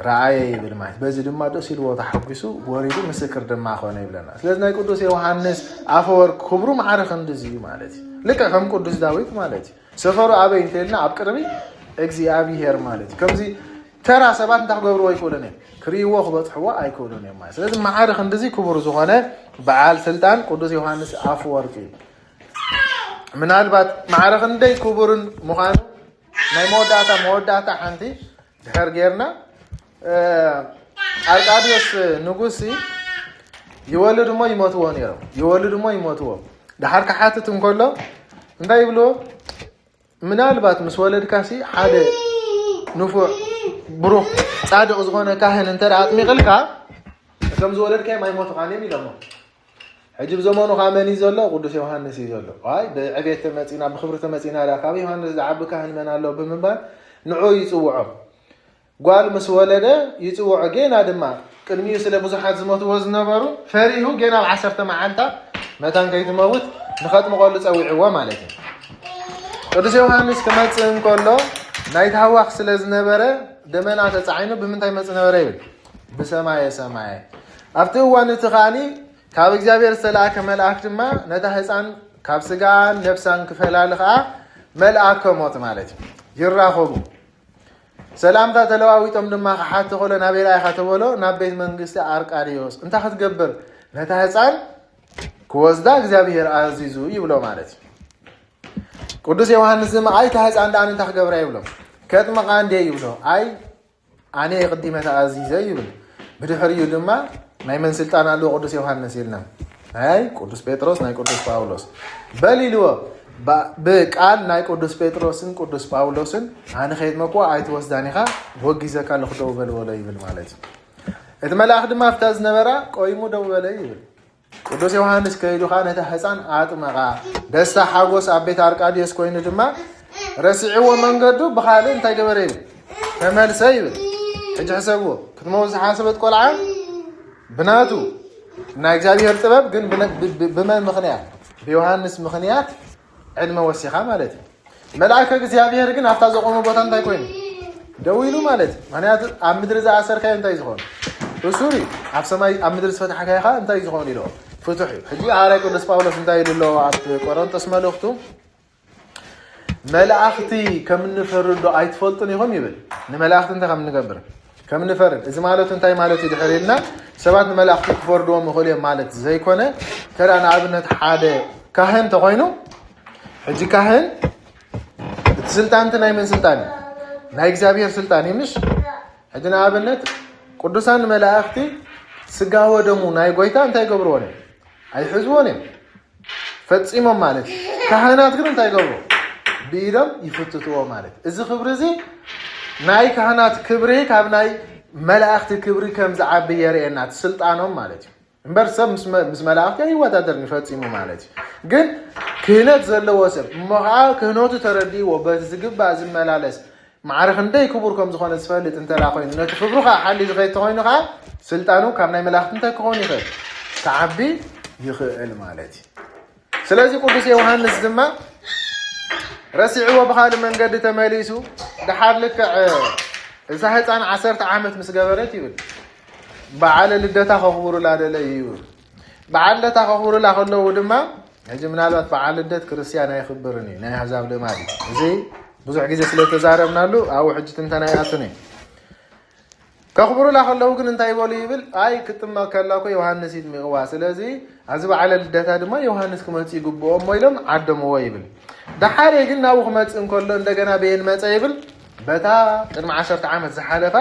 ረአየ ይብል ማለት በዚ ድማ ደስ ኢልዎ ተሓጒሱ ወሪዱ ምስክር ድማ ኾነ ይብለና ስለዚ ናይ ቅዱስ ዮሐንስ ኣፈወርቅ ክብሩ ማዕረኽ እንደዚ እዩ ማለት እዩ ልክዕ ከም ቅዱስ ዳዊት ማለት እዩ ሰፈሩ ኣበይ እንተልና ኣብ ቅድሚ እግዚኣብሔር ማለት እዩ ከምዚ ተራ ሰባት እንታይ ክገብርዎ ኣይክእሉን እዮም ክሪእዎ ክበፅሕዎ ኣይክእሉን እዮም ማለት ስለዚ ማዕረኽ እንደዚ ክቡር ዝኾነ በዓል ስልጣን ቅዱስ ዮሐንስ ኣፈወርቅ እዩ ምናልባት ማዕረኽ እንደይ ክቡርን ምዃኑ ናይ መወዳእታ ሓንቲ ድሕር ጌርና አርቃዲዮስ ንጉሲ ይወልድ ሞ ይሞትዎ ነይሮም ይወልድ ሞ ይሞትዎ ድሓር ክሓትት እንከሎ እንታይ ይብልዎ ምናልባት ምስ ወለድካሲ ሓደ ንፉዕ ብሩኽ ጻድቕ ዝኾነ ካህን እንተዳ ኣጥሚቕልካ ከም ዝወለድካይ ማይሞቱ ኻንም ኢሎሞ ሕጂ ብዘመኑ ኻመን ዘሎ ቅዱስ ዮሃንስ እዩ ዘሎ ኣይ ብዕቤት ተመፂና ብክብሪ ተመፂና ዳ ካብ ዮሃንስ ዝዓቢ ካህን መን ኣሎ ብምባል ንዑ ይፅውዖ ጓል ምስ ወለደ ይፅውዖ ጌና ድማ ቅድሚኡ ስለ ብዙሓት ዝሞትዎ ዝነበሩ ፈሪሁ ጌና ኣብ 10 መዓልታ መታን ከይትመውት ንኸጥምቐሉ ፀዊዕዎ ማለት እዩ ቅዱስ ዮሃንስ ክመፅእ እንከሎ ናይ ታዋኽ ስለ ዝነበረ ደመና ተፃዒኑ ብምንታይ መፅእ ነበረ ይብል ብሰማየ ሰማየ ኣብቲ እዋን እቲ ኸዓኒ ካብ እግዚአብሔር ዝተላእከ መልአክ ድማ ነታ ህፃን ካብ ስጋን ነፍሳን ክፈላል ከዓ መልአክ ከሞት ማለት እዩ ይራኸቡ ሰላምታ ተለዋዊጦም ድማ ክሓቲ ኮሎ ናበይ ኢኻ ተበሎ ናብ ቤት መንግስቲ አርቃዲዮስ እንታይ ክትገብር ነታ ህፃን ክወስዳ እግዚአብሔር ኣዚዙ ይብሎ ማለት እዩ ቅዱስ ዮሃንስ ድማ ኣይ ታ ህፃን ዳን እንታይ ክገብራ ይብሎ ከጥምቓ እንዴ ይብሎ ኣይ ኣነ የቅዲመታ ኣዚዘ ይብል ብድሕሪኡ ድማ ናይ መን ስልጣን ኣለዎ ቅዱስ ዮሃንስ ኢልና ናይ ቅዱስ ጴጥሮስ ናይ ቅዱስ ጳውሎስ በሊልዎ ብቃል ናይ ቅዱስ ጴጥሮስን ቅዱስ ጳውሎስን ኣነ ከይትመኮ ኣይትወስዳን ኢኻ ወጊዘካ ልኽደው በልበሎ ይብል ማለት እዩ እቲ መልአክ ድማ ፍታ ዝነበራ ቆይሙ ደው በለ ይብል ቅዱስ ዮሃንስ ከይዱ ከዓ ነታ ህፃን ኣጥመቓ ደስታ ሓጎስ ኣብ ቤት አርቃዲዮስ ኮይኑ ድማ ረሲዕዎ መንገዱ ብኻልእ እንታይ ገበረ ይብል ተመልሰ ይብል ሕጂ ሕሰብዎ ክትመውዝ ሓሰበት ቆልዓ ብናቱ ናይ እግዚአብሔር ጥበብ ግን ብመን ምኽንያት ብዮሃንስ ምኽንያት ዕድመ ወሲኻ ማለት እዩ መልአከ እግዚአብሔር ግን ኣብታ ዘቆመ ቦታ እንታይ ኮይኑ ደው ኢሉ ማለት እዩ ምክንያቱ ኣብ ምድሪ ዝኣሰርካዮ እንታይ ዝኾኑ እሱሪ ኣብ ሰማይ ኣብ ምድሪ ዝፈትሐካይኻ እንታይ ዝኾኑ ኢሎ ፍቱሕ እዩ ሕጂ ሃራይ ቅዱስ ጳውሎስ እንታይ ኢሉ ኣሎ ኣብ ቆሮንቶስ መልእኽቱ መላእኽቲ ከም እንፈርዶ ኣይትፈልጡን ኢኹም ይብል ንመላእኽቲ እንታይ ከም እንገብር ከም እንፈርድ እዚ ማለት እንታይ ማለት እዩ ድሕሪልና ሰባት ንመላእኽቲ ክፈርድዎም ይኽእሉ እዮም ማለት ዘይኮነ ተራ ንኣብነት ሓደ ካህን ተኮይኑ ሕጂ ካህን እቲ ስልጣንቲ ናይ ምን ስልጣን ናይ እግዚአብሔር ስልጣን ይምሽ ሕጂ ንኣብነት ቅዱሳን መላእኽቲ ስጋወ ደሙ ናይ ጎይታ እንታይ ገብርዎን ኣይሕዝዎን እዮም ፈፂሞም ማለት ካህናት ግን እንታይ ገብሩ ብኢዶም ይፍትትዎ ማለት እዚ ክብሪ እዚ ናይ ካህናት ክብሪ ካብ ናይ መላእኽቲ ክብሪ ከም ዝዓቢ የርእየና ስልጣኖም ማለት እዩ እምበር ሰብ ምስ መላእኽቲ ኣይወዳደርን ይፈፂሙ ማለት እዩ ግን ክህነት ዘለዎ ሰብ እሞኸዓ ክህነቱ ተረዲእዎ በቲ ዝግባእ ዝመላለስ ማዕረኽ እንደይ ክቡር ከም ዝኾነ ዝፈልጥ እንተላ ኮይኑ ነቲ ክብሩ ከዓ ሓሊ ዝኸይድ ተኮይኑ ከዓ ስልጣኑ ካብ ናይ መላእኽቲ እንታይ ክኾን ይኽእል ክዓቢ ይኽእል ማለት እዩ ስለዚ ቅዱስ ዮሃንስ ድማ ረሲዕዎ ብኻልእ መንገዲ ተመሊሱ ድሓር ልክዕ እዛ ህፃን 10 ዓመት ምስ ገበረት ይብል በዓለ ልደታ ከኽብሩላ ደለ ይብል በዓል ልደታ ከኽብሩላ ከለዉ ድማ ሕጂ ምናልባት በዓል ልደት ክርስቲያን ኣይኽብርን እዩ ናይ ኣሕዛብ ልማድ እዩ እዚ ብዙሕ ግዜ ስለተዛረብናሉ ኣብኡ ሕጂ ትንተና ይኣቱን እዩ ከኽብሩላ ከለዉ ግን እንታይ ይበሉ ይብል ኣይ ክጥመቕ ከላኮ ዮሃንስ ይጥሚቕዋ ስለዚ ኣብዚ በዓለ ልደታ ድማ ዮሃንስ ክመፅእ ይግብኦ እሞ ኢሎም ዓደምዎ ይብል ድሓር ግን ናብኡ ክመፅእ እንከሎ እንደገና ቤን መፀ ይብል በታ ቅድሚ 10 ዓመት ዝሓለፋ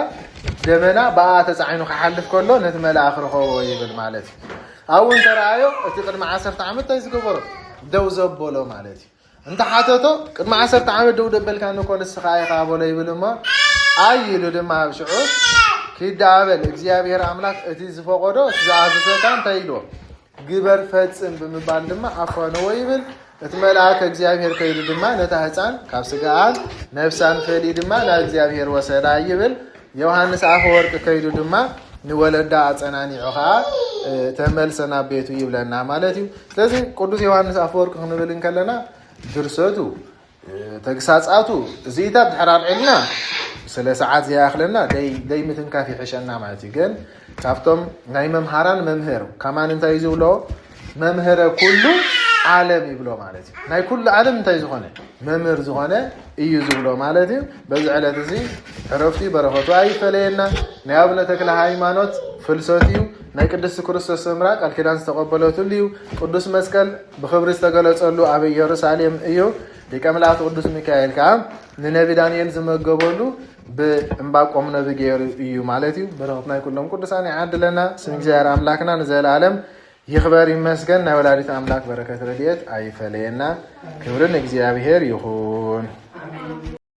ደመና በኣ ተፃዒኑ ክሓልፍ ከሎ ነቲ መልኣኽ ረኸቦ ይብል ማለት እዩ ኣብኡ እንተረኣዮ እቲ ቅድሚ 10 ዓመት እንታይ ዝገበሮ ደው ዘበሎ ማለት እዩ እንተሓተቶ ቅድሚ 10 ዓመት ደው ደበልካ ንኮ ንስኻ ኢኻ በሎ ይብል እሞ ኣይ ኢሉ ድማ ኣብ ሽዑ ክዳበል እግዚአብሔር ኣምላክ እቲ ዝፈቀዶ እቲ ዝኣዘዘካ እንታይ ኢልዎ ግበር ፈፅም ብምባል ድማ ኣፈነዎ ይብል እቲ መልአክ እግዚአብሔር ከይዱ ድማ ነታ ህፃን ካብ ስጋኣን ነፍሳን ፈሊ ድማ ናብ እግዚአብሔር ወሰዳ ይብል ዮሃንስ አፈወርቅ ከይዱ ድማ ንወለዳ ኣፀናኒዑ ከዓ ተመልሰና ቤቱ ይብለና ማለት እዩ ስለዚ ቅዱስ ዮሃንስ አፈወርቅ ክንብል ከለና ድርሰቱ ተግሳጻቱ እዚታት ድሕር አልዒልና ስለ ሰዓት ዝያኽለና ደይ ምትንካፍ ይሕሸና ማለት እዩ ግን ካብቶም ናይ መምሃራን መምህር ከማን እንታይ ዝብሎ መምህረ ኩሉ ዓለም ይብሎ ማለት እዩ ናይ ኩሉ ዓለም እንታይ ዝኾነ መምህር ዝኾነ እዩ ዝብሎ ማለት እዩ በዚ ዕለት እዚ ዕረፍቲ በረኸቱ ኣይፈለየና ናይ ኣቡነ ተክለ ሃይማኖት ፍልሰት እዩ ናይ ቅዱስ ክርስቶስ ሰምራ ቃል ኪዳን ዝተቐበለትሉ እዩ ቅዱስ መስቀል ብክብሪ ዝተገለጸሉ ኣብ ኢየሩሳሌም እዩ ሊቀ መላእክት ቅዱስ ሚካኤል ከዓ ንነቢ ዳንኤል ዝመገበሉ ብእምባቆም ነቢ ገይሩ እዩ ማለት እዩ በረኸት ናይ ኩሎም ቅዱሳን ይዓድለና ስም እግዚአብሔር ኣምላክና ንዘለዓለም ይኽበር ይመስገን ናይ ወላዲት ኣምላክ በረከት ረድኤት ኣይፈለየና ክብርን እግዚአብሔር ይኹን አሜን።